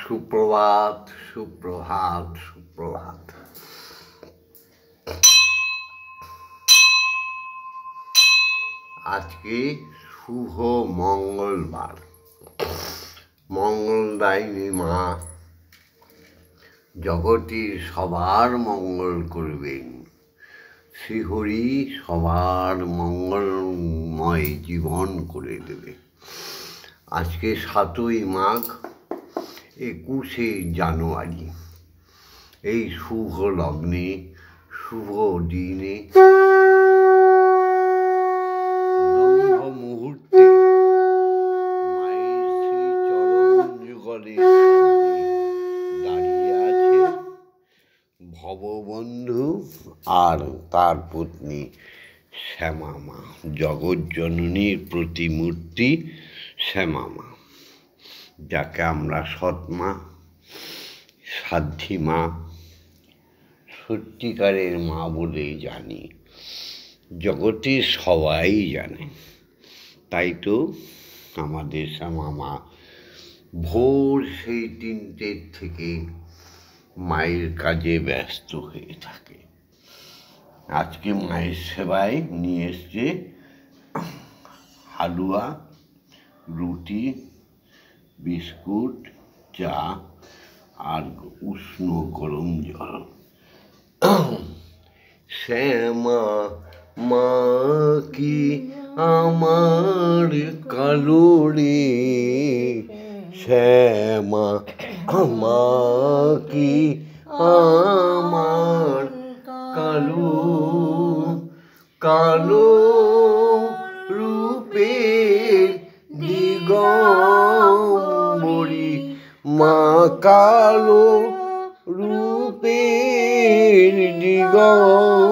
সুপ্রভাত, সুপ্রভাত, সুপ্রভাত। আজকে শুভ মঙ্গলবার। মঙ্গলদায়িনী মা জগতের সবার মঙ্গল করবেন। শ্রীহরি সবার মঙ্গলময় জীবন করে দেবে। আজকে 7ই মাঘ, 21শে জানুয়ারি। এই শুভ লগ্নে, শুভ দিনে, ব্রহ্ম মুহূর্তে মায়ের শ্রী চরণ যুগলে দাঁড়িয়ে আছে ভববন্ধু আর তার পত্নী শ্যামা মা, জগৎজননীর প্রতিমূর্তি শ্যামা মা, যাকে আমরা সৎমা, সাধ্যী মা, সত্যিকারের মা বলেই জানি। জগতের সবাই জানে। তাই তো আমাদের শ্যামা মা ভোর সেই 3টে থেকে মায়ের কাজে ব্যস্ত হয়ে থাকে। আজকে মায়ের সেবায় নিয়ে এসছে হালুয়া, রুটি, বিস্কুট, চা আর উষ্ণ গরম জল। শ্যামা মা কি আমার কালো রে, শ্যামা মা কি আমার কালো, কালো রূপের দিগম্বরী মা, কালো রূপের দিগম্বরী,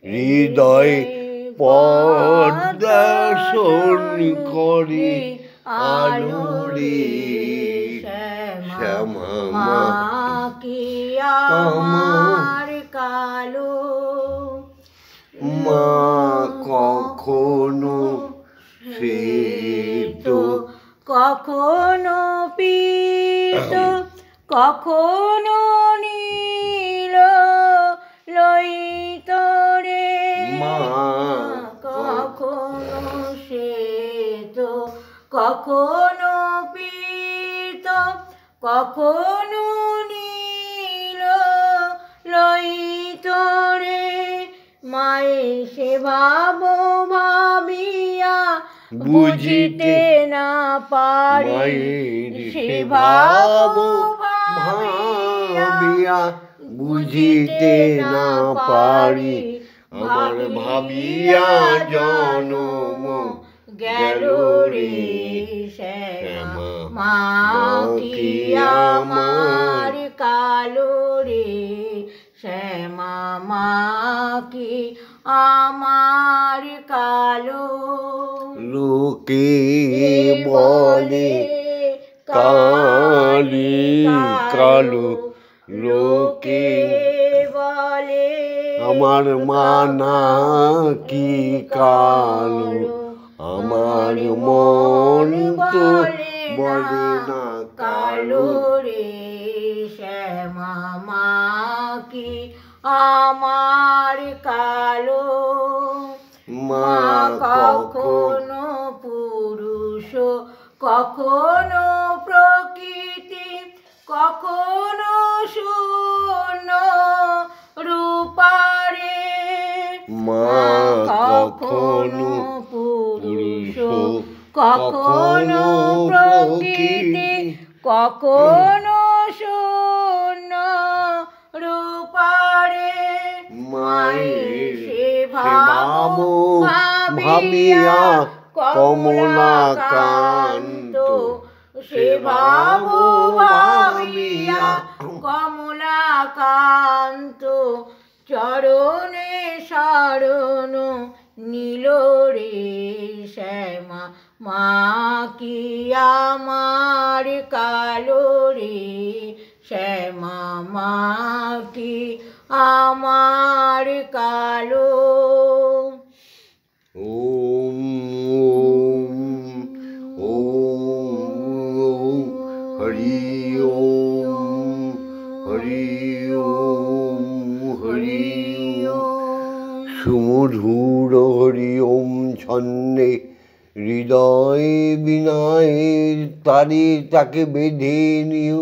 হৃদয় পদ্মাসন করে আলো রে, শ্যামা মা কি আমার কালো। মা কখনো শ্বেত, কখনো পীত, কখনো নীল লোহিত রে, মা কখনো শ্বেত, কখনো পীত, কখনো নীল লোহিত রে, মায়ের সেবা ভাবিয়া বুঝিতে না পারি, সেবা ভাবিয়া বুঝিতে না পারি, আমার ভাবিয়া জনম গেল রে, শ্যামা মা কি আমার কালো রে, শ্যামা মা কি আমার কালো। লোকে বলে কালি কালো, লোকে বলে আমার মা নাকি কালো, আমার মন তো বলে না কালো রে, শ্যামা মা কি আমার কালো। মা কখনো পুরুষ, কখনো প্রকৃতি, কখনো শূন্য রূপারে, মা কখনো পুরুষ, কখনো প্রকৃতি, কখনো শূন্য রূপারে, মায়ের সেবা ভাবিয়া কমলাকান্ত, সেবা ভাবিয়া কমলাকান্ত, চরণে শরণ নীল রে, শ্যামা মা কি আমার কালো রে, শ্যামা মা কি আমার কালো। ওম ওম ওম হরি ওম হরি ওম হরি ওম সুমধুর হরি ওম ছন্দে হৃদয় বিনয়ের তারে তাকে বেঁধে নিও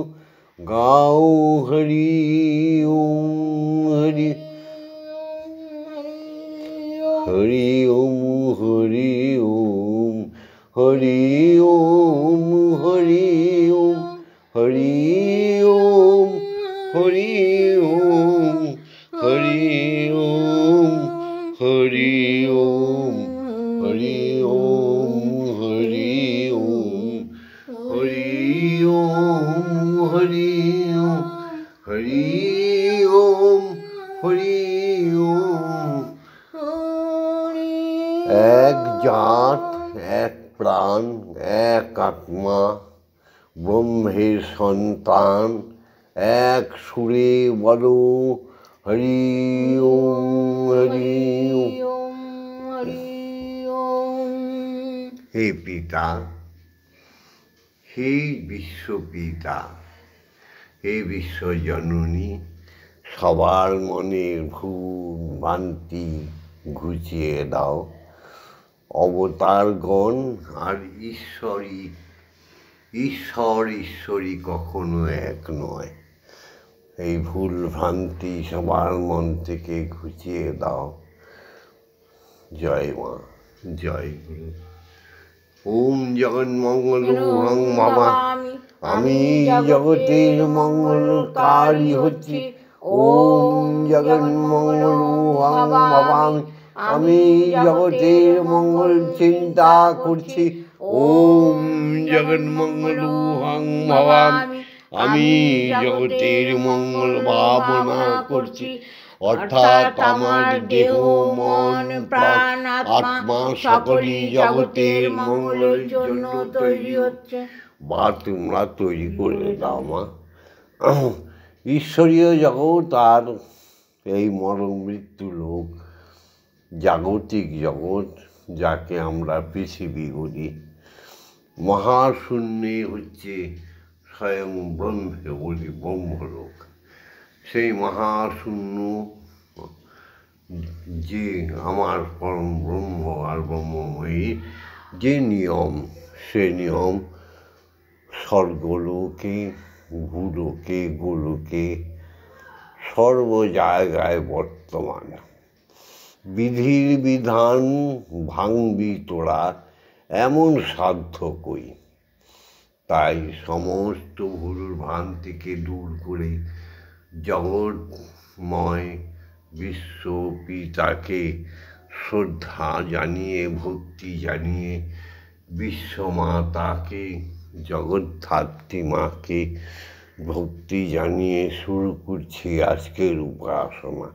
গাও হরি ওম হরি হরি ওম হরি ওম হরি ওম হরি ওম হরি ওম হরি ওম হরি ওম হরি ওম হরি ওম হরি ওম হরি ওম হরি ওম হরি ওম হরি ওম এক জাত এক প্রাণ এক আত্মা ব্রহ্মের সন্তান এক সুরে বলো হরি ওম হরি ওম হে পিতা হে বিশ্বপিতা হে বিশ্বজননী সবার মনের ভুল ভ্রান্তি ঘুচিয়ে দাও অবতারগণ আর ঈশ্বরী কখনো এক নয় এই ভুল ভ্রান্তি সবার মন থেকে ঘুচিয়ে দাও জয় মা জয় গুরু ওম জগন্মঙ্গল হং বাবা আমি জগতের মঙ্গলকারী হচ্ছি ওম জগন্মঙ্গল হং বাবা আমি জগতের মঙ্গল চিন্তা করছি ওম জগন্মঙ্গল হং বাবা আমি জগতের মঙ্গল ভাবনা করছি অর্থাৎ আমার দেহ মন প্রাণ আত্মা সকলই জগতের মঙ্গলের জন্য তৈরি হচ্ছে বা তোমরা তৈরি করে দাও মা ঈশ্বরীয় জগৎ আর এই মরণ মৃত্যু লোক জাগতিক জগৎ যাকে আমরা পৃথিবী বলি মহাশূন্যে হচ্ছে স্বয়ং ব্রহ্মে বলি ব্রহ্মলোক সেই মহাশূন্য যে আমার পরম ব্রহ্ম আর ব্রহ্মময়ী যে নিয়ম সে নিয়ম স্বর্গলোকে ভূলোকে গোলোকে সর্ব জায়গায় বর্তমান বিধির বিধান ভাঙবি তোরা এমন সাধ্য কই তাই সমস্ত ভুল ভ্রান্তিকে দূর করে জগৎময় বিশ্ব পিতাকে শ্রদ্ধা জানিয়ে ভক্তি জানিয়ে বিশ্বমাতাকে জগদ্ধাত্রী মাকে ভক্তি জানিয়ে শুরু করছি আজকের উপাসনা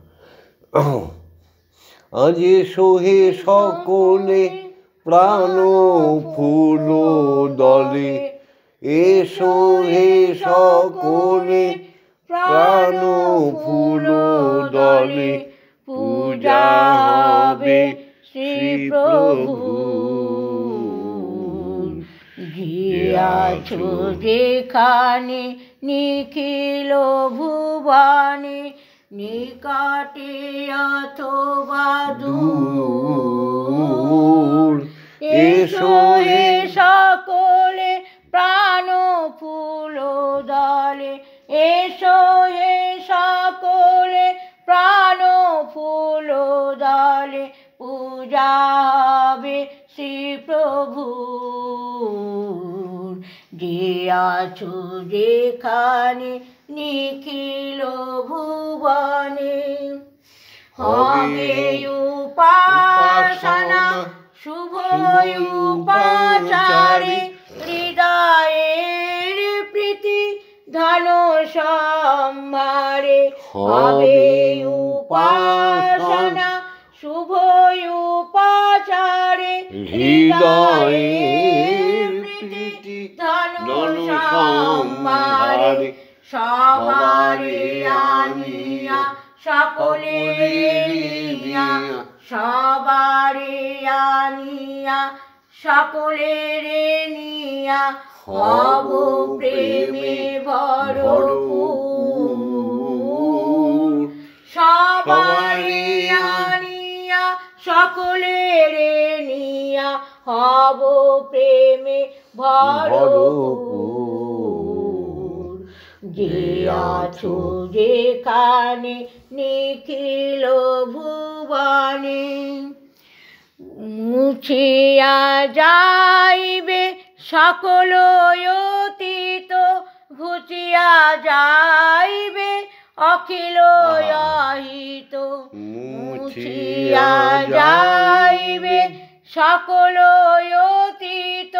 আজ সোহে সকলে প্রাণ ফুল দলে এসো হে সকলে প্রাণ ফুল দলে পূজা হবে শ্রী প্রভু গিয়াছো যেখানে নিখিল ভুবনে নিকটে অথবা দূর এসো হে সকলে প্রাণ ফুল দলে এসো হে সকলে প্রাণ ফুল দলে পূজা হবে শ্রী প্রভু যে আছো যেখানে নিখিল ভুবনে হবে উপাসনা শুভ উপাচারে হৃদয়ের প্রীতি ধন সম্ভারে হবে উপাসনা শুভ উপাচারে হৃদয়ের প্রীতি ধন সম্ভারে সবারে আনিয়া সকলে সবারে আনিয়া সকলের নিয়া হব প্রেমে ভরপুর সবারই আনিয়া সকলের নিয়া হব প্রেমে ভরপুর যে আছো যেখানে নিখিল ভুবনে মুছিয়া যাইবে সকল অতীত ঘুচিয়া যাইবে অখিল অহিত মুছিয়া যাইবে সকল অতীত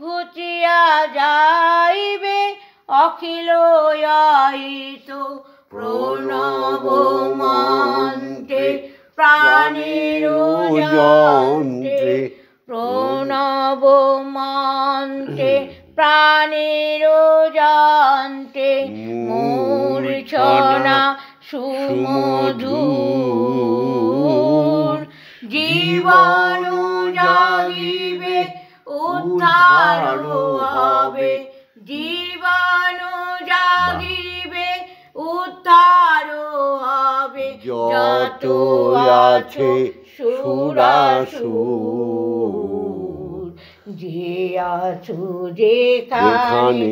ঘুচিয়া যাইবে অখিল অহিত প্রণব মন্ত্রে প্রাণের যন্ত্রে প্রণব মন্ত্রে প্রাণের যন্ত্রে মূর্ছনা সুমধুর জীবন জাগিবে উদ্ধার হবে জীবন জাগিবে উদ্ধার হবে যত আছে সুরাসুর যে আছো যেখানে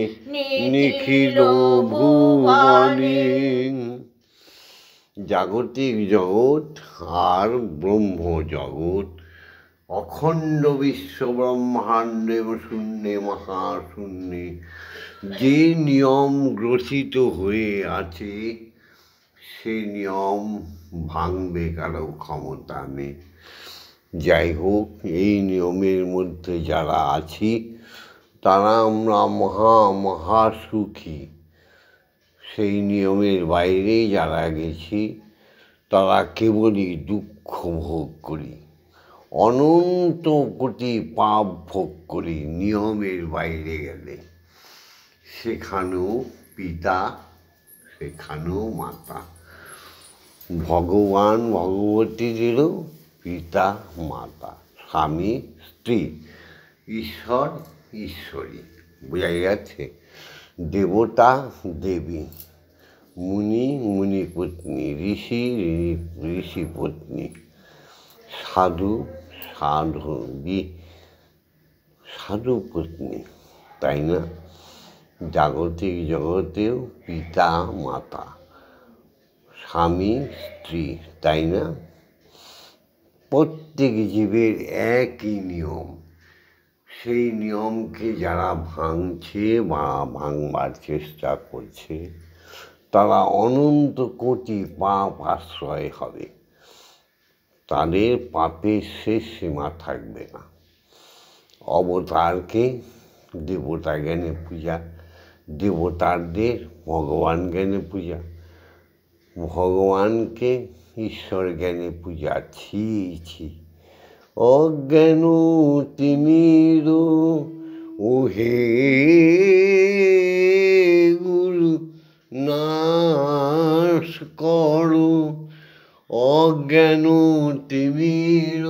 নিখিল ভুবনে জাগতিক জগৎ আর ব্রহ্ম জগৎ অখণ্ড বিশ্ব ব্রহ্মাণ্ডে শূন্যে মহাশূন্যে যে নিয়ম গ্রথিত হয়ে আছে সেই নিয়ম ভাঙবে কারো ক্ষমতা নেই। যাই হোক, এই নিয়মের মধ্যে যারা আছি তারা আমরা মহা সুখী। সেই নিয়মের বাইরে যারা গেছি তারা কেবলই দুঃখ ভোগ করি, অনন্ত কোটি পাপ ভোগ করি। নিয়মের বাইরে গেলে সেখানেও পিতা, সেখানেও মাতা, ভগবান ভগবতীদেরও পিতা মাতা, স্বামী স্ত্রী, ঈশ্বর ঈশ্বরী। বোঝা গেছে? দেবতা দেবী, মুনি মুনি পত্নী, ঋষি ঋষি পত্নী, সাধু সাধু পত্নী, তাই না? জাগতিক জগতেও পিতা মাতা, স্বামী স্ত্রী, তাই না? প্রত্যেক জীবের একই নিয়ম। সেই নিয়মকে যারা ভাঙছে বা ভাঙবার চেষ্টা করছে তারা অনন্ত কোটি পাপ আশ্রয় হবে, তাদের পাপের শেষ সীমা থাকবে না। অবতারকে দেবতা জ্ঞানে পূজা, দেবতাদের ভগবান জ্ঞানে পূজা, ভগবানকে ঈশ্বর জ্ঞানে পূজা। ছি ছি, অজ্ঞান তিমির ওহে গুরু নাশ করো, অজ্ঞান তিমির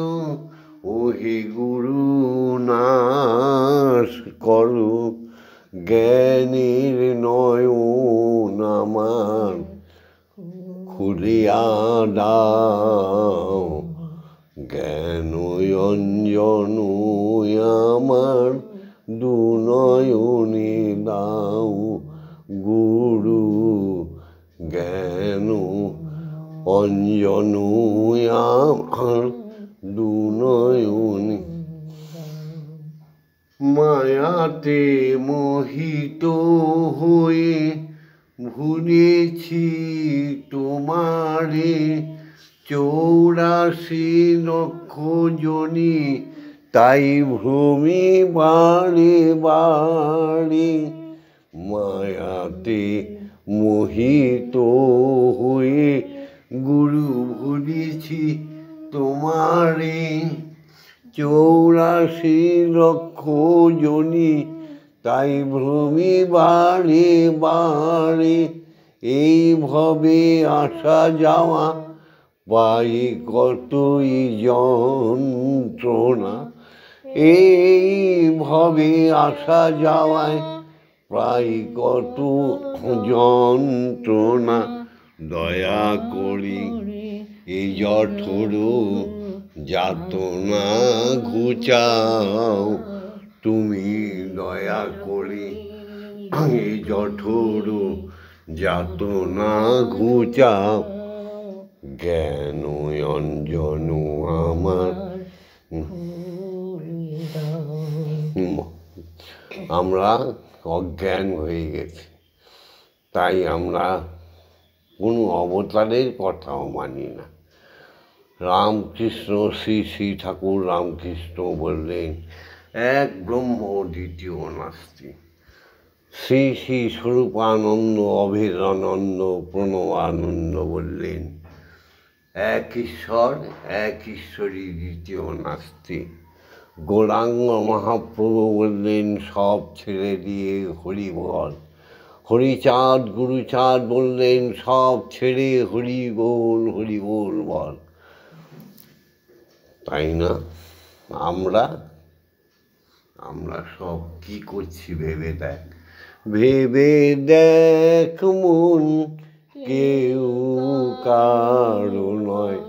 ওহে গুরু নাশ করো, জ্ঞানের নয়ন আমার খুলিয়া দাও, জ্ঞান অঞ্জন আমার দুনয়নে দাও গুরু, জ্ঞান অঞ্জন আমার দুনয়নে। মায়াতে মোহিত হয়ে ভুলেছি তোমারে, 84 লক্ষ জনি তাই ভূমি বাড়ে বাড়ে। মায়াতে মোহিত হয়ে গুরু ভুলেছি তোমারে, 84 লক্ষ জনি তাই ভূমি বাড়ে বাড়ে। এইভাবে আসা যাওয়া পাই কতই যন্ত্রণা, এইভাবে আসা যাওয়ায় প্রায় কত যন্ত্রণা দয়া করি এই জঠর যাতনা ঘুচাও তুমি দয়া করি এই জঠর যাতনা ঘুচাও জ্ঞান অঞ্জন আমার আমরা অজ্ঞান হয়ে গেছি, তাই আমরা কোনো অবতারের কথাও মানি না। রামকৃষ্ণ শ্রী শ্রী ঠাকুর রামকৃষ্ণ বললেন এক ব্রহ্ম দ্বিতীয় নাস্তি। শ্রী শ্রী স্বরূপানন্দ অভেদানন্দ প্রণবানন্দ বললেন এক ঈশ্বর এক ঈশ্বরী দ্বিতীয় নাস্তি। গৌরাঙ্গ মহাপ্রভু বললেন সব ছেড়ে দিয়ে হরি বল। হরিচাঁদ গুরুচাঁদ বললেন সব ছেড়ে হরি বল বল। তাই না? আমরা সব কি করছি ভেবে দেখ মন কেউ কারো নয়,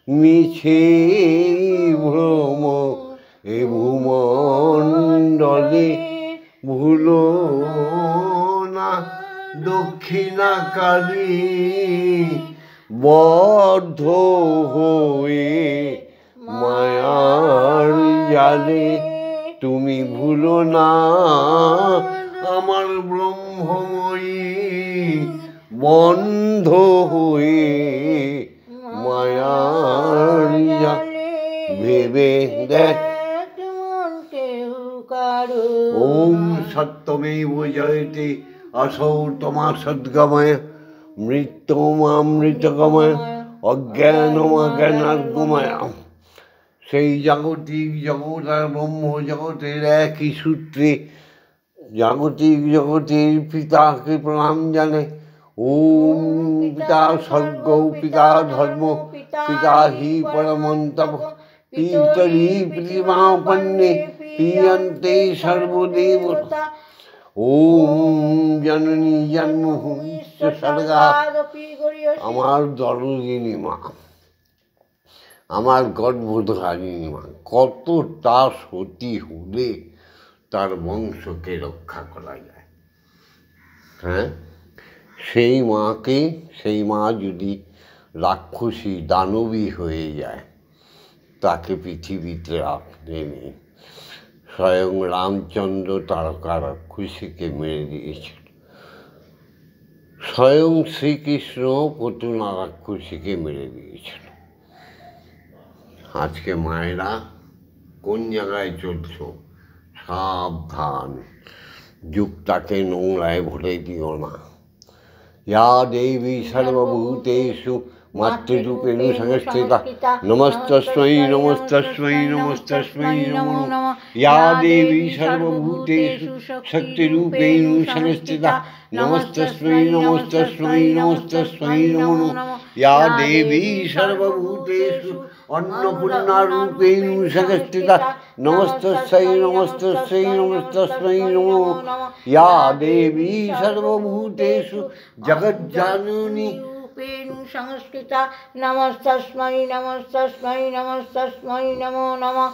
মিছে ভ্রম এ ভূমণ্ডলে ভুলো না দক্ষিণাকালী বদ্ধ হয়ে মায়ার জালে তুমি ভুলো না আমার ব্রহ্মময়ী বন্ধ হয়ে মায়ার জালে ভেবে দেখ ওম সত্যমেব জয়তে असौ तमासद्गमय মৃত্যুমামৃতগময় অজ্ঞানমজ্ঞানার্গময়। সেই জাগতিক জগৎ আর ব্রহ্ম জগতের একই সূত্রে জাগতিক জগতের পিতাকে প্রণাম জানে। ওম পিতা স্বর্গ পিতা ধর্ম পিতা হি পরমন্তপ পিতরি প্রতিমাপন্নে পিয়ন্তে সর্বদেবতা। ওম জননী জন্মভূমি স্বর্গা। আমার দরদিনী মা, আমার গর্ভধারিণী মা, কতটা সতী হলে তার বংশকে রক্ষা করা যায়। হ্যাঁ, সেই মা যদি রাক্ষসী দানবী হয়ে যায় তাকে পৃথিবীতে রাখতে নেই। স্বয়ং রামচন্দ্র তারকা রাক্ষসীকে মেরে দিয়েছিল, স্বয়ং শ্রীকৃষ্ণ পুতনা রাক্ষসীকে মেরে দিয়েছিল। আজকে মায়েরা কোন জায়গায় চলছ? সাবধান, যুগটাকে নোংরায় ভরে দিও না। ইয়া দেবী সর্বভূতেষু মাতৃরূপেণ সংস্থিতা নমস্তস্मै নমস্তস্मै নমস্তস্मै নমো নমঃ। ইয়া দেবী সর্বভূতেষু শক্তিরূপেণ সংস্থিতা নমস্তস্मै নমস্তস্मै নমস্তস্मै নমো নমঃ। ইয়া দেবী সর্বভূতেষু অন্নপূর্ণারূপেণ সংস্থিতা নমস্তস্मै নমস্তস্मै নমস্তস্मै নমো নমঃ। ইয়া দেবী সর্বভূতেষু জগজ্জননী সংস্কৃতা নমস্তস্मै নমস্তস্मै নমস্তস্मै নমো নমঃ।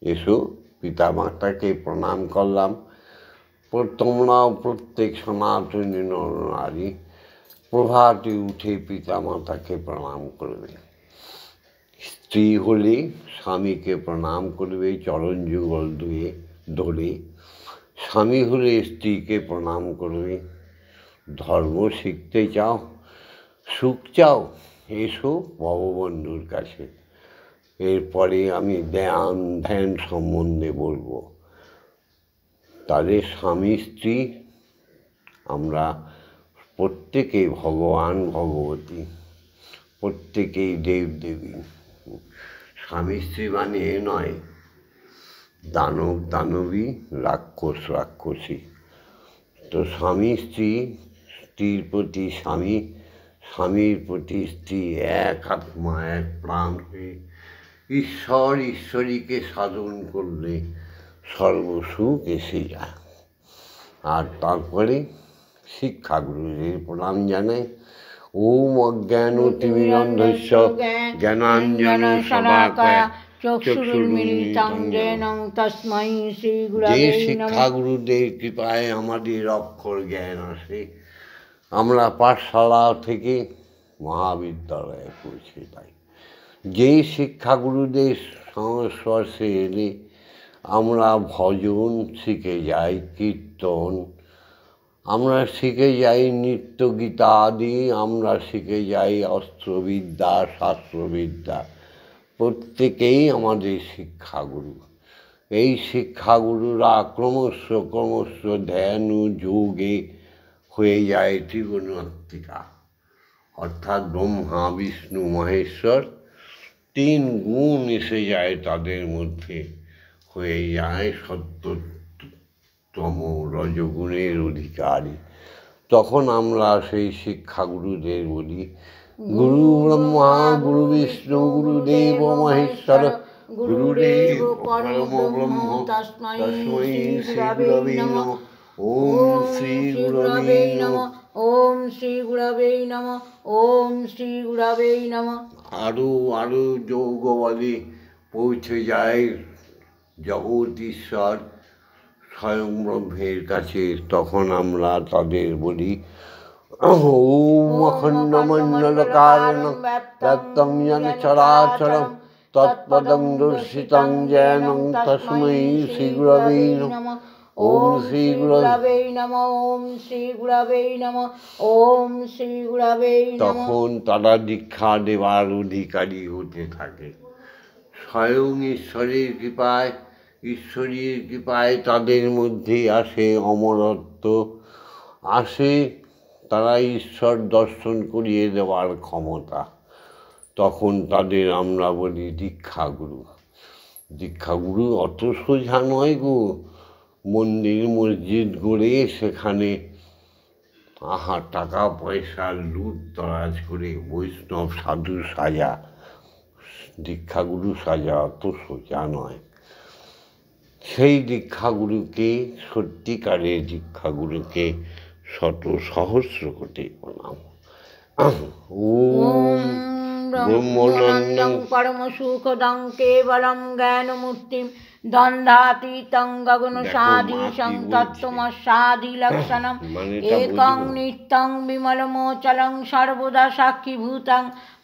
এসো পিতা মাতাকে প্রণাম করলাম। তোমরাও প্রত্যেক সনাতনী নরনারী প্রভাতে উঠে পিতা মাতাকে প্রণাম করবে। স্ত্রী হলে স্বামীকে প্রণাম করবে চরণ যুগল ধরে। স্বামী হলে স্ত্রীকে প্রণাম করবে। ধর্ম শিখতে চাও, সুখ চাও, এসো ভববন্ধুর কাছে। এরপরে আমি ধ্যান সম্বন্ধে বলবো। তাদের স্বামী স্ত্রী আমরা প্রত্যেকেই ভগবান ভগবতী, প্রত্যেকেই দেবদেবী। স্বামী স্ত্রী মানে এ নয় দানব দানবী, রাক্ষস রাক্ষসী। তো স্বামী স্ত্রী, স্ত্রীর প্রতি স্বামী, স্বামীর প্রতি স্ত্রী, এক আত্মা এক প্রাণ হয়ে ঈশ্বরীকে সাধন করলে সর্বসুখ এসে যায়। আর তারপরে শিক্ষাগুরুদের প্রণাম জানাই। ওম অজ্ঞানতিমিরন্ধস্য জ্ঞানাঞ্জন শলাকয়া চক্ষুরুন্মিলিতং যেন তস্मै যে শ্রীগুরবে নমঃ। শিক্ষাগুরুদের কৃপায় আমাদের অক্ষর জ্ঞান আসে, আমরা পাঠশালা থেকে মহাবিদ্যালয়ে পৌঁছে যাই। যেই শিক্ষাগুরুদের সংস্পর্শে এলে আমরা ভজন শিখে যাই, কীর্তন আমরা শিখে যাই, নৃত্য গীতা আদি আমরা শিখে যাই, অস্ত্রবিদ্যা শাস্ত্রবিদ্যা প্রত্যেকেই আমাদের শিক্ষাগুরু। এই শিক্ষাগুরুরা ক্রমশ ধ্যান ও যোগে হয়ে যায় ত্রিগুণাত্মিকা, অর্থাৎ ব্রহ্মা বিষ্ণু মহেশ্বর তিন গুণ এসে যায় তাদের মধ্যে, হয়ে যায় সত্যতম রজগুণের অধিকারী। তখন আমরা সেই শিক্ষাগুরুদের বলি গুরু ব্রহ্মা গুরু বিষ্ণু গুরুদেব মহেশ্বর গুরুদেব পরম ব্রহ্ম তস্मै শ্রী গুরবে নমঃ। ওম শ্রী গুরবে নমঃ। ওম শ্রী গুরবে নমঃ। ওম শ্রী গুরবে নমঃ। আরো যোগ বলে পৌঁছে যায় জগৎ ঈশ্বর স্বয়ং ব্রহ্মের কাছে। তখন আমরা তাদের বলি ওম অখণ্ড মণ্ডলকারণং ব্যক্তং যেন চরাচরম তৎপদং দর্শিতং যেনং তস্मै শ্রী গুরবে নমঃ। ওম শ্রী গুরবে নমঃ। ওম শ্রী গুরবে নমঃ। ওম শ্রী গুরবে নমঃ। তখন তারা দীক্ষা দেওয়ার অধিকারী হতে থাকে। স্বয়ং ঈশ্বরের কৃপায় তাদের মধ্যে আসে অমরত্ব, আসে তারা ঈশ্বর দর্শন করিয়ে দেওয়ার ক্ষমতা। তখন তাদের আমরা বলি দীক্ষাগুরু। দীক্ষাগুরু অত সোজা নয় গো, মন্দির মসজিদ গড়ে সেখানে টাকা পয়সা লুটতরাজ করে বৈষ্ণব সাধু সাজা, দীক্ষাগুরু সাজা অত সোজা নয়। সেই দীক্ষাগুরুকে, সত্যিকারের দীক্ষাগুরুকে শত সহস্র কোটি প্রণাম। ওম ব্রহ্মানন্দং পরম সুখদং কেবলং জ্ঞানমূর্তিং দ্বন্দ্বাতীতং গগনসাদৃশং তত্ত্বমস্যাদিলক্ষণং একং নিত্যং বিমলমোচলং সর্বদা সাক্ষীভূতং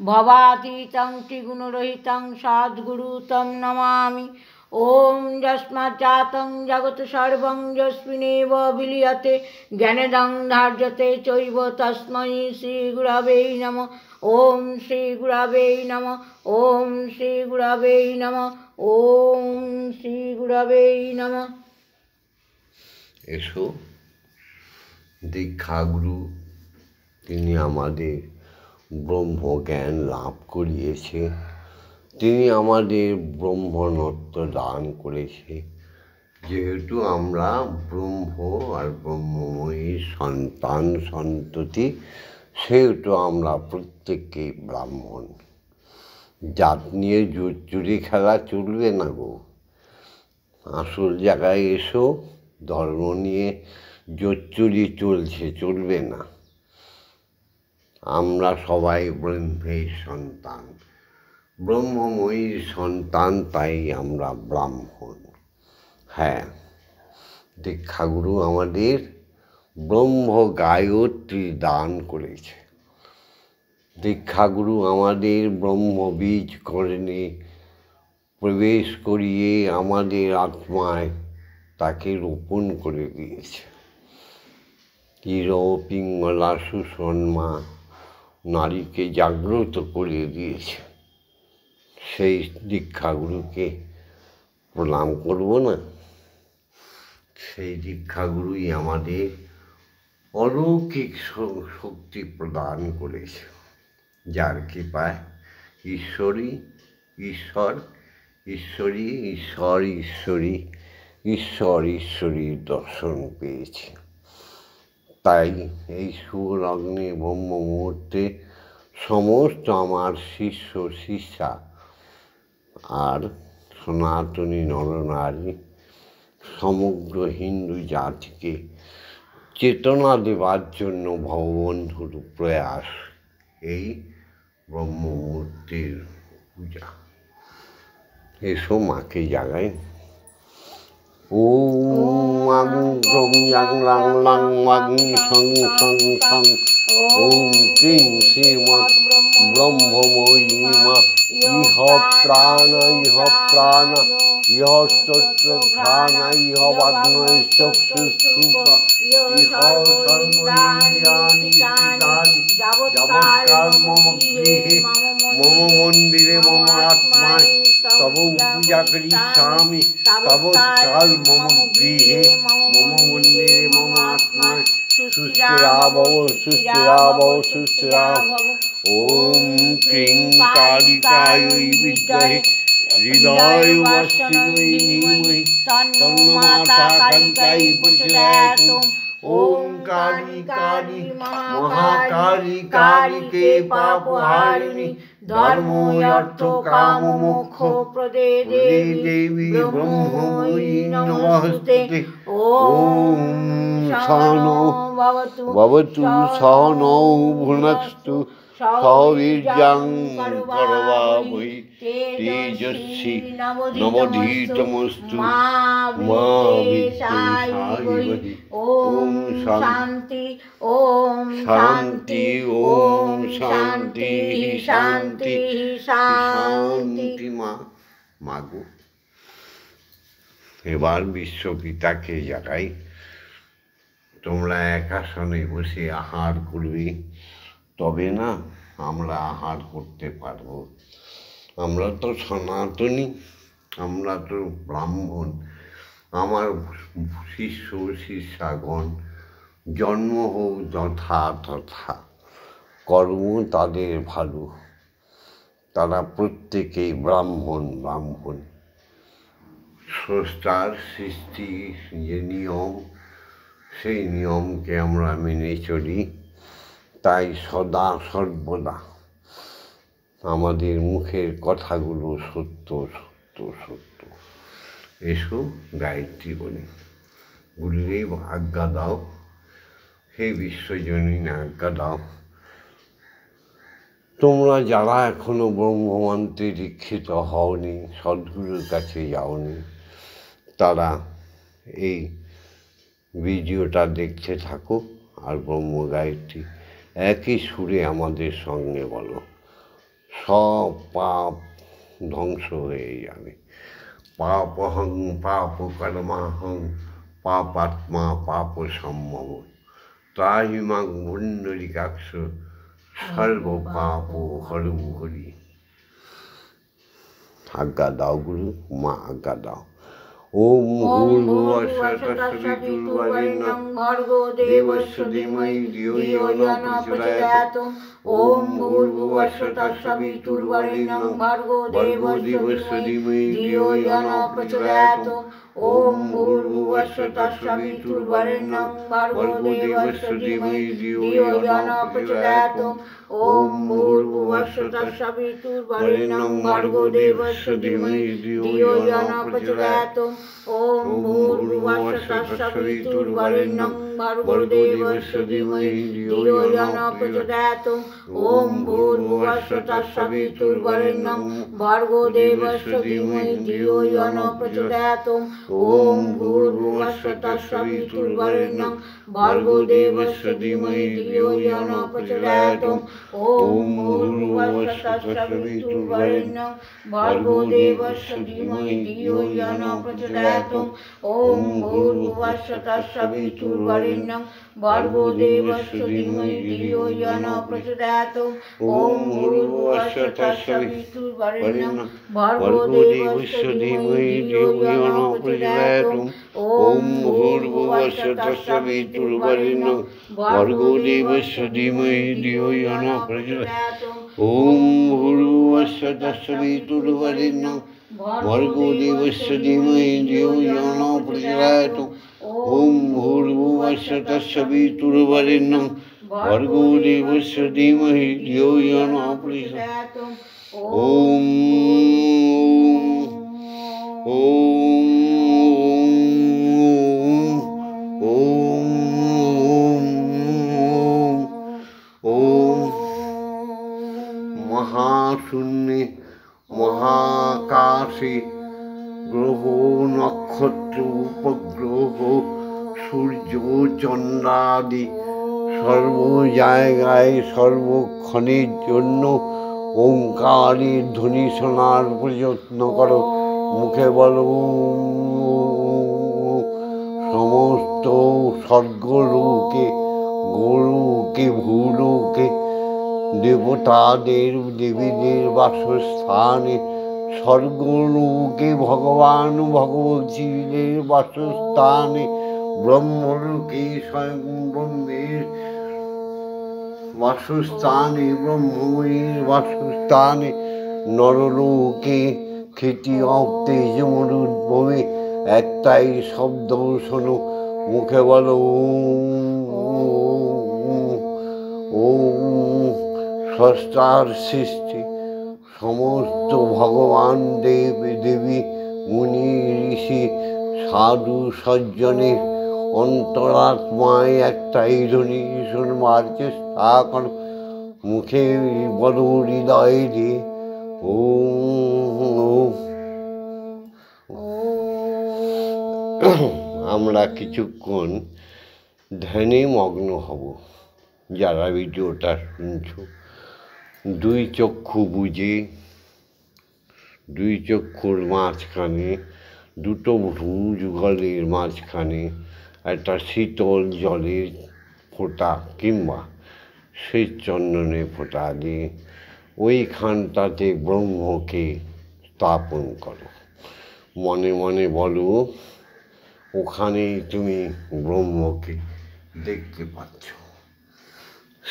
ভবাতীতং ত্রিগুণরহিতং সদ্গুরু তং নমামি। ওম যস্মাজ্জাतं জগৎ সর্বং যস্মিন্নেব বিলীয়তে জ্ঞানেদং ধার্যতে চৈব তস্मै শ্রী গুরবে নমঃ। ওম শ্রী গুরবে নমঃ। ওম শ্রী গুরবে নমঃ। ওম শ্রী গুরবে নমঃ। এসো, দীক্ষাগুরু তিনি আমাদের ব্রহ্মজ্ঞান লাভ করিয়েছে, তিনি আমাদের ব্রহ্মণত্ব দান করেছে। যেহেতু আমরা ব্রহ্ম আর ব্রহ্মময়ীর সন্তান সন্ততি, সেহেতু আমরা প্রত্যেকেই ব্রাহ্মণ। জাত নিয়ে জোর চুরি খেলা চলবে না গো। আসল জায়গায় এসো, ধর্ম নিয়ে জোর চুরি চলবে না। আমরা সবাই ব্রহ্মের সন্তান, ব্রহ্মময়ীর সন্তান, তাই আমরা ব্রাহ্মণ। হ্যাঁ, দীক্ষাগুরু আমাদের ব্রহ্ম গায়ত্রী দান করেছে। দীক্ষাগুরু আমাদের ব্রহ্মবীজ করণে প্রবেশ করিয়ে আমাদের আত্মায় তাকে রোপণ করে দিয়েছে। চির পিঙ্গলা সুষমা নারীকে জাগ্রত করে দিয়েছে। সেই দীক্ষাগুরুকে প্রণাম করব না? সেই দীক্ষাগুরুই আমাদের অলৌকিক শক্তি প্রদান করেছে, যার কৃপায় ঈশ্বরীর দর্শন পেয়েছি। তাই এই সুলগ্নে ব্রহ্ম মুহূর্তে সমস্ত আমার শিষ্য শিষ্যা আর সনাতনী নরনারী সমগ্র হিন্দু জাতিকে চেতনা দেবার জন্য ভগবন্ধুর প্রয়াস এই ব্রহ্মমূর্তির পূজা। এসো মাকে জাগাই। ওম আং গ্রং ইয়াং লাং লাং ওয়াং সং সং সং। ওম ক্রিং শ্রীমৎ ব্রহ্মময়ী মা। ইহ প্রাণ ইহ স্তোত্র ঘ্রাণ ইহ বাগ্নয় চক্ষুঃ ইহ সর্বইন্দ্রিয়াণি কৃতানি যাবৎকাল মম গৃহে মম মন্দিরে মম আত্মায় তব পূজা করিষ্যামি তাবৎকাল মম গৃহে মম মন্দিরে মম আত্মায় সুস্থিরাভব সুস্থিরাভব সুস্থিরাভব। ওম ক্রিং কালিকাयै বিদ্মহে হৃদয়বাসিন্যৈ ধীমহি তন্নো মাতা কালিকাই প্রচোদয়াৎ। ওম কালী কালী মহাকালী কালীকে পাপহারিণী ধর্ম অর্থ কাম মোক্ষ প্রদে দেবী ব্রহ্মময়ী নমস্তে। ওম সহনৌ ভবতু সহনৌ ভুনক্তু সহ বীর্যং করবাবহৈ তেজস্বী নবধীতমস্তু মা বিদ্বিষায়ৈ। ওম শান্তি ওম শান্তি ওম শান্তি শান্তি শান্তি। মাগো এবার বিশ্বপিতাকে জাগাই। তোমরা এক আসনে বসে আহার করবে, তবে না আমরা আহার করতে পারব। আমরা তো সনাতনী, আমরা তো ব্রাহ্মণ। আমার শিষ্য শিষ্যাগণ জন্ম হোক যথা তথা, কর্ম তাদের ভালো, তারা প্রত্যেকেই ব্রাহ্মণ। স্রষ্টার সৃষ্টি যে নিয়ম, সেই নিয়মকে আমরা মেনে চলি। তাই সদা সর্বদা আমাদের মুখের কথাগুলো সত্য সত্য সত্য। এসো গায়ত্রী বলি। গুরুদেব আজ্ঞা দাও, হে বিশ্বজনীন আজ্ঞা দাও। তোমরা যারা এখনো ব্রহ্মমন্ত্রে দীক্ষিত হওনি, সদ্গুরুর কাছে যাওনি, তারা এই ভিডিওটা দেখতে থাকো আর ব্রহ্ম গায়ত্রী একই সুরে আমাদের সঙ্গে বলো। সব পাপ ধ্বংস হয়ে যাবে। পাপহং পাপ কর্মাহং পাপাত্মা পাপ সম্ভব ত্রাহিমাং পুণ্ডরীকাক্ষ সর্ব পাপ হরৌ হরি। আজ্ঞা দাও গুরু, মা আজ্ঞা দাও। ওম ভূর্ভুবঃ স্বঃ বিতুর্বরেণ্যং ভর্গো দেবস্য ধীমহি ধিয়ো ইয়ো ন প্রচোদয়াৎ। ওম ভূর্ভুবঃ স্বঃ বিতুর্বরেণ্যং ভর্গো দেবস্য ধীমহি ধিয়ো ইয়ো ন প্রচোদয়াৎ। ওম ভূর্ভুবঃ স্বঃ বিতুর্বরেণ্যং ভর্গো দেবস্য ধীমহি ধিয়ো ইয়ো ন প্রচোদয়াৎ। ওম ভূর্ভুবঃ স্বঃ বিতুর্বরেণ্যং ভর্গো দেবস্য ধীমহি ধিয়ো ইয়ো ন প্রচোদয়াৎ। ওম ভূর্ভুবঃ স্বঃ বিতুর্বরেণ্যং ভর্গো দেবস্য ধীমহি ধিয়ো ইয়ো ন প্রচোদয়াৎ। ওম ভূর্ভুবঃ স্বঃ বিতুর্বরেণ্যং ভর্গো দেবস্য ধীমহি ধিয়ো ইয়ো ন প্রচোদয়াৎ। ওম ভূর্ভুবঃ স্বঃ বিতুর্বরেণ্যং ভর্গো দেবস্য ধীমহি ধিয়ো ইয়ো ন প্রচোদয়াৎ। ওম ভূর্ভুবঃ স্বঃ বিতুর্বরেণ্যং ভর্গো দেবস্য ধীমহি ধিয়ো ইয়ো ন প্রচোদয়াৎ। ওম ভূর্ভুবঃ স্বঃ বিতুর্বরেণ্যং ভর্গো দেবস্য ধীমহি ধিয়ো ইয়ো ন প্রচোদয়াৎ। ওম ভূর্ভুবঃ স্বঃ বিতুর্বরেণ্যং ভর্গো দেবস্য ধীমহি ধিয়ো ইয়ো ন প্রচোদয়াৎ। ওম ভূর্ভুবঃ স্বঃ বিতুর্বরেণ্যং ভর্গো দেবস্য ধীমহি ধিয়ো ইয়ো ন প্রচোদয়াৎ। ওম ভূর্ভুবঃ স্বঃ বিতুর্বরেণ্যং ভর্গো দেবস্য ধীমহি ধিয়ো ইয়ো ন প্রচোদয়াৎ। ওম ভূর্ভুবঃ স্বঃ বিতুর্বরেণ্যং ভর্গো দেবস্য ধীমহি ধিয়ো ইয়ো ন প্রচোদয়াৎ। ওম ওম ওম মহাশূন্যে মহাকাশে গ্রহ নক্ষত্র উপগ্রহ সূর্য চন্দ্রাদি সর্ব জায়গায় সর্বক্ষণের জন্য ওঙ্কারের ধ্বনি শোনার প্রযত্ন করো। মুখে বলো সমস্ত স্বর্গলোকে গোলোকে ভূলোকে দেবতাদের দেবীদের বাসস্থানে স্বর্গলোকে ভগবান ভগবতীদের বাসস্থানে ব্রহ্মলোকে স্বয়ং ব্রহ্মের বাসস্থানে ব্রহ্মময়ীর বাসস্থানে নরলোকে খ্যাতি তেজ মরুদ্ভূমি একটাই শব্দ শোনো। মুখে বলো ও স্রষ্টার সৃষ্টি সমস্ত ভগবান দেব দেবী মুনি ঋষি সাধু সজ্জনের অন্তরাত্মায় একটাই ধ্বনি শুনবার চেষ্টা করো। মুখে বলো হৃদয় দিয়ে ও আমরা কিছুক্ষণ ধ্যানে মগ্ন হব। যারা ভিডিওটা শুনছ দুই চক্ষু বুঝে দুই চক্ষুর মাঝখানে দুটো ভ্রু যুগলের মাঝখানে একটা শীতল জলের ফোঁটা কিংবা সেই চন্দনে ফোঁটা দিয়ে ওইখানটাতে ব্রহ্মকে স্থাপন করো। মনে মনে বলো ওখানেই তুমি ব্রহ্মকে দেখতে পাচ্ছ।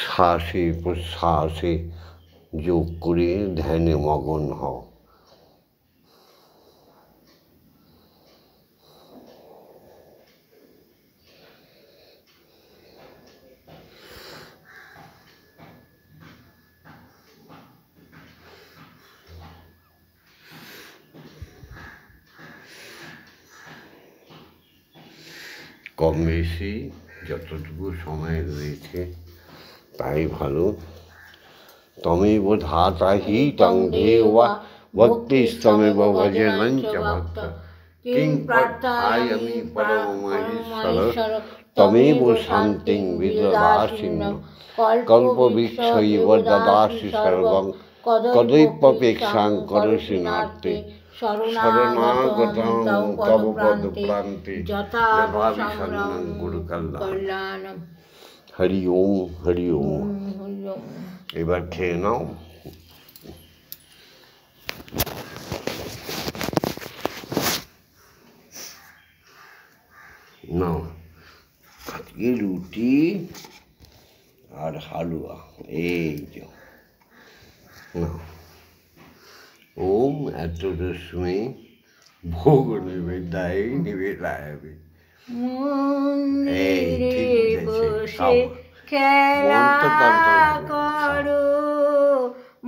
শ্বাসে প্রশ্বাসে যোগ করে ধ্যানে মগ্ন হও। কম বেশি যতটুকু সময় রয়েছে তাই ভালো। তমেব ধাতা হি তং দেবা ভক্তিস্তমেব ভজনঞ্চ ভক্ত কিং প্রার্থায়ামি পরমমহেশ্বর তমেব শান্তিং বিদদাসিনো কল্পবৃক্ষৈব দদাসি সর্বং কদৈপ্যপেক্ষাং করোষি নার্তে শরণাগতং তব পদপ্রান্তে যথাভিসন্নং গুরু কল্যাণম। হরি ওম হরি ওম। এবার খেয়ে নাও। নাও আজকে রুটি আর হালুয়া এই যে নাও। ওম এত রশ্মি ভোগ নিবেদায় নিবেদায়াবে। মন্দিরে বসে খেলা করো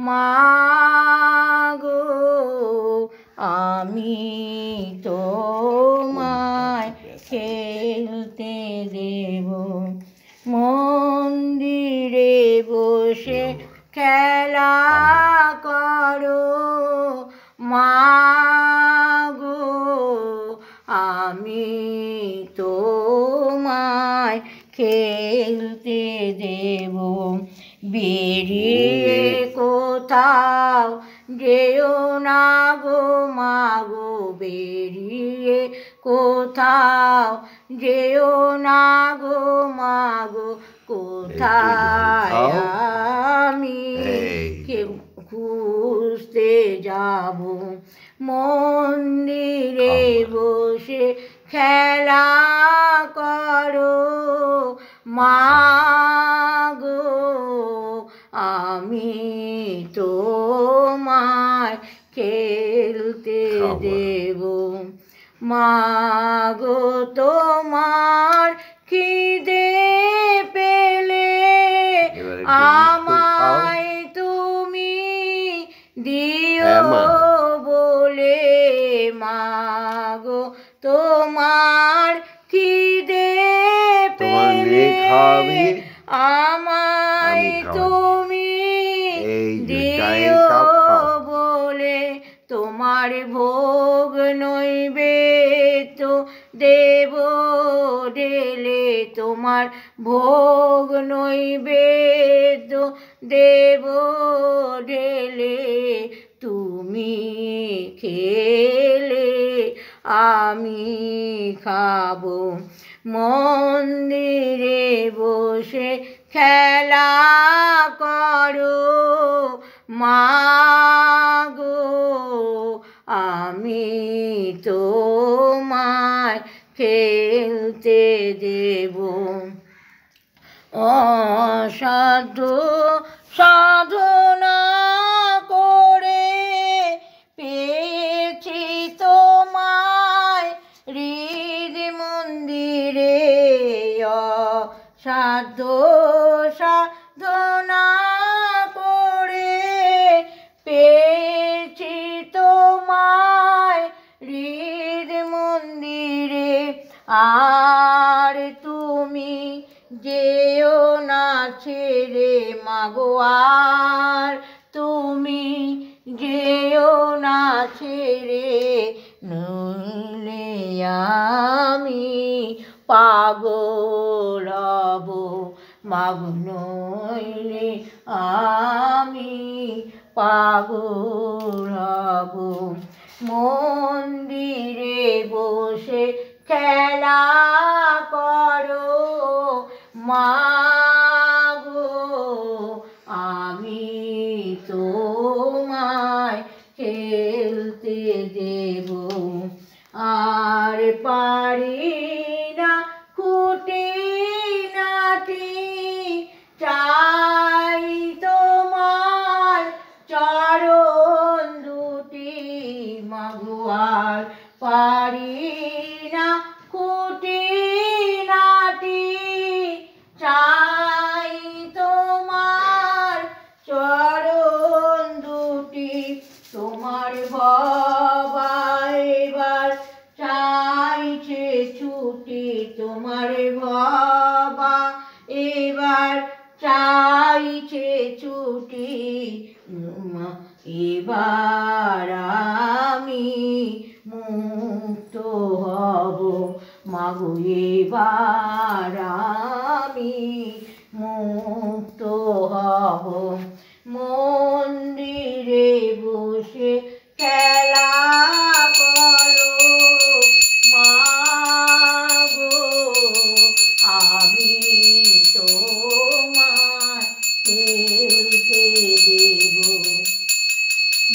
মাগো, আমি তোমায় খেলতে দেব। মন্দিরে বসে খেলা করো মাগো, আমি তোমায় খেলতে দেব। বেরিয়ে কোথাও যেও না গো মাগো, বেরিয়ে কোথাও যেও না গো মাগো, কোথায় আমি খুঁজতে যাব। মন্দিরে বসে খেলা করো মাগো, আমি তোমায় খেলতে দেব। মাগো তোমার খিদে পেলে আমায় তুমি দিও বলে, মাগো তোমার খিদে পেলে আমায় তুমি দিও ভোগ নৈবেদ্য দেব ঢেলে, তোমার ভোগ নৈবেদ্য দেব ঢেলে, তুমি খেলে আমি খাবো। মন্দিরে বসে খেলা করো মাগো, আমি তোমায় খেলতে দেব। অসাধ্য সাধনা করে পেয়েছি তোমায় হৃদ মন্দিরে, অসাধ্য সাধনা করে পেয়েছি তোমায় হৃদ মন্দিরে। আর তুমি যেও না ছেড়ে মাগো, আর তুমি যেও না ছেড়ে, নইলে আমি পাগল হব মাগো, নইলে আমি পাগল হব। মন্দিরে বসে খেলা করো মাগো, আমি তোমায় খেলতে দেব। আর পারি না খুঁটিনাটি, চাই তোমার চরণ দুটি মাগো, আর পারি না খুঁটিনাটি, চাই তোমার চরণ দুটি। তোমার বাবা এবার চাইছে ছুটি, তোমার বাবা এবার চাইছে ছুটি, এবার আমি মুক্ত হব মাগো, এবার আমি মুক্ত হব। মন্দিরে বসে খেলা করো মাগো, আমি তোমায় খেলতে দেব।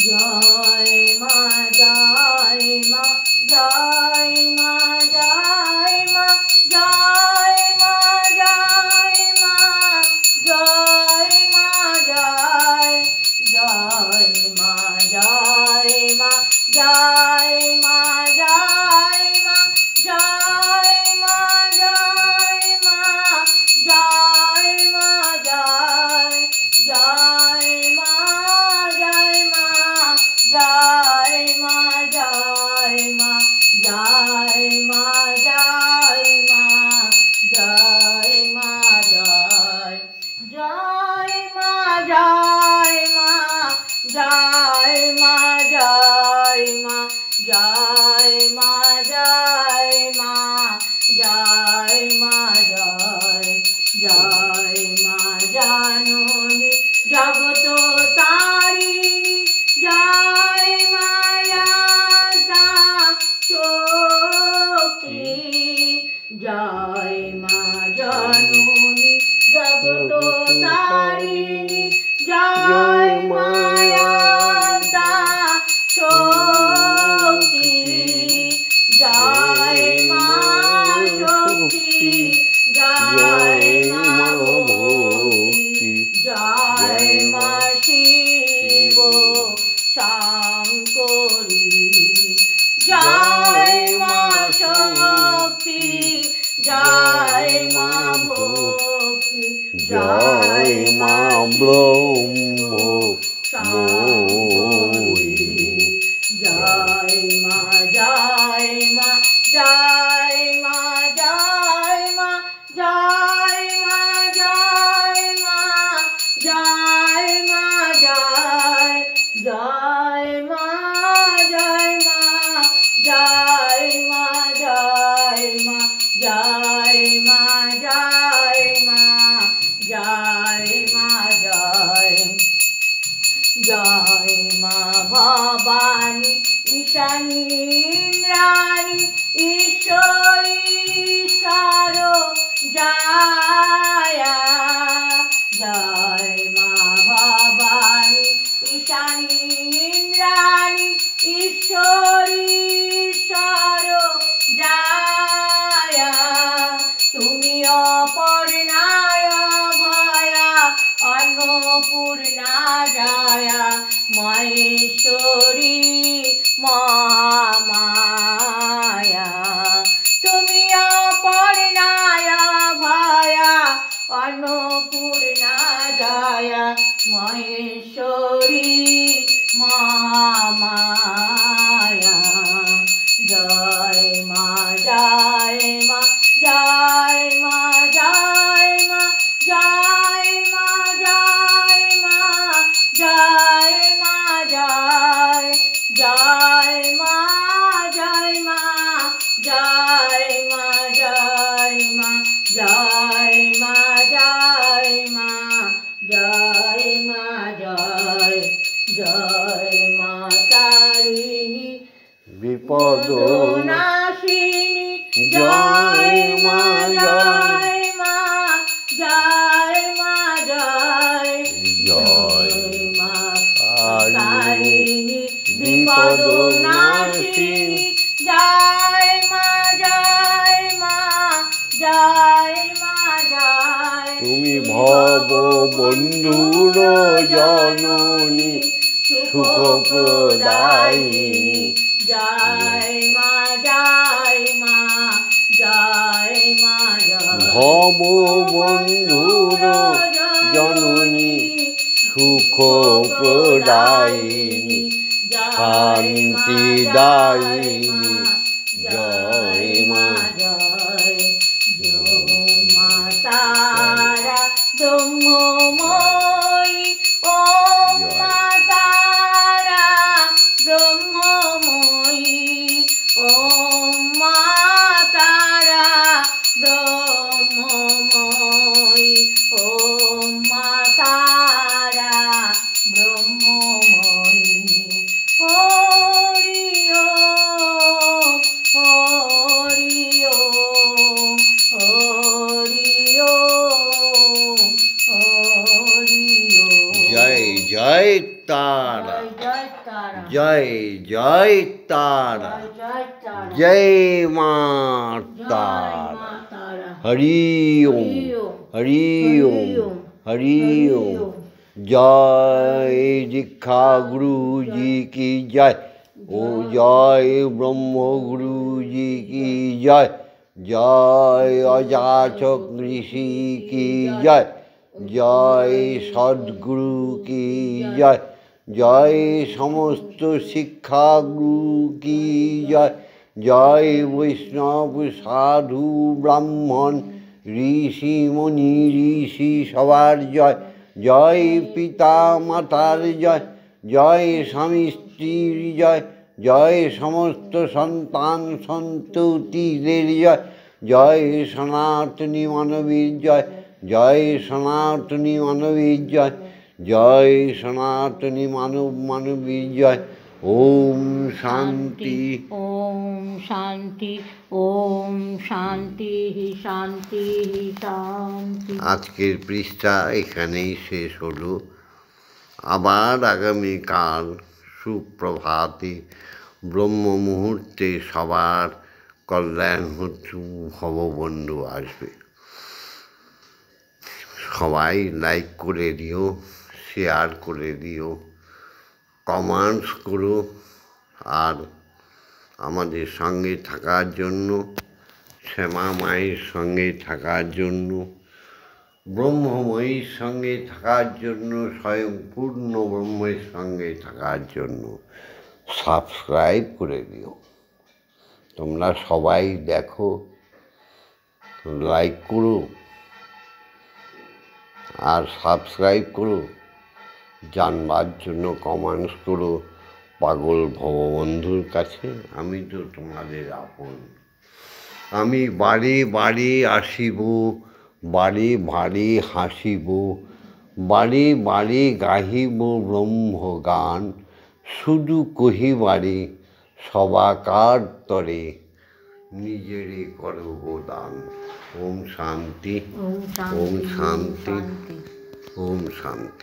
জয় মা জয় মা জয় মা জয় মা জয় মা জয় মা জয় মা জয়, জয় মা জয় মা জয় মা জয় মা জয় মা জয় মা জয় মা জয়, জয় মা জয় মা জয় মা জয় মা জয় মা জয় মা জয় মা জয়, জয় মা জয় মা জয় মা জয় মা জয় মা জয় মা জয় মা জয়, জয় মা জাননী জগত তারিণী, জয় মায়া শক্তি, জয় মা জাননী জগত তারিণী, জয় মায়া শক্তি, জয় মা শক্তি, জয় মা ভক্তি, জয় মা শিব শঙ্করী, জয় মা শক্তি, জয় মা ভক্তি, জয় মা ব্রহ্মময়ী, জয় মা জয় মা জয় মা জয় মা জয় মা জয় মা জয় মা জয়, জয় মা জয় জয় মা জয় মা জয় মা জয় মা জয় মা জয় জয় মা ভবানী ঈশানী ইন্দ্রাণী ঈশ্বরী ঈশ্বর জয়া জয় মা ভবানী ঈশানী ইন্দ্রাণী ঈশ্বরী ঈশ্বর জয়া তুমি অপর্ণায় ভয়া অন্নপূর্ণা জয়া মহেশ্বরী মহামায়া তুমি অপর্ণায় ভয়া অন্নপূর্ণা জয়া মহেশ্বরী মহামায়া জয় মা জয় মা জয় মা জয় মা জয় মা জয় মা জয় মা জয় জয় মা জয় মা জয় মা জয় মা জয় মা জয় মা জয় মা জয় জয় মা তারিণী বিপদ নাশিনী জয় মা জয় মা জয় মা জয় জয় মা তারিণী তারিণী বিপদ নাশিনী জয় মা জয় মা জয় মা জয় তুমি ভব বন্ধুর জননী সুখ প্রদায়িনী জয় মা জয় মা জয় মা জয় ভব বন্ধুর জননী সুখ প্রদায়িনী শান্তি দায়িনী জয় মা জয় মা তারা ব্রহ্মময়ী ও মা তারা ব্রহ্মময়ী ও মা তারা ব্রহ্মময়ী ও মা তারা ব্রহ্মময়ী হরি ওম হরি ওম হরি ওম হরি ওম জয় জয় তারা জয় তারা জয় জয় তারা জয় তারা জয় মা জয় তারা মা তারা হরি ওম হরি ওম হরি ওম ওম জয় দীক্ষা গুরু जी की जय ओ जय ब्रह्म गुरु जी की जय जय अजाचक ऋषि की जय जय सद्गुरु की जय जय समस्त शिक्षा गुरु की जय जय वैष्णव साधु ब्राह्मण ऋषि मुनि ऋषि सवार जय जय पिता मातार जय जय स्वामी स्त्रीर जय जय समस्त सन्तान सन्ततिদের जय जय सनातनी मानवीर जय जय सनातनी मानवीर जय जय सनातनी मानवीर जय ओम शांति ओम शांति ओम शांति शांति शांति আজকের পৃষ্ঠা এখানেই শেষ হলো। আবার আগামীকাল সুপ্রভাতে ব্রহ্ম মুহূর্তে সবার কল্যাণ ভববন্ধু আসবে। সবাই লাইক করে দিও, শেয়ার করে দিও, কমেন্টস করো, আর আমাদের সঙ্গে থাকার জন্য, শ্যামা মায়ের সঙ্গে থাকার জন্য, ব্রহ্মময়ীর সঙ্গে থাকার জন্য, স্বয়ং পূর্ণ ব্রহ্মের সঙ্গে থাকার জন্য সাবস্ক্রাইব করে দিও। তোমরা সবাই দেখো, লাইক করো আর সাবস্ক্রাইব করো, জানবার জন্য কমেন্টস করো, পাগল ভববন্ধুর কাছে, আমি তো তোমাদের আপন। আমি বাড়ি বাড়ি আসিব, বাড়ি বাড়ি হাসিব, বাড়ি বাড়ি গাহিব ব্রহ্মগান, শুধু কহিবারে সবাকার তরে নিজেরে করব দান। ওম শান্তি, ওম ওম শান্তি, শান্তি, শান্তি। ওম শান্তি।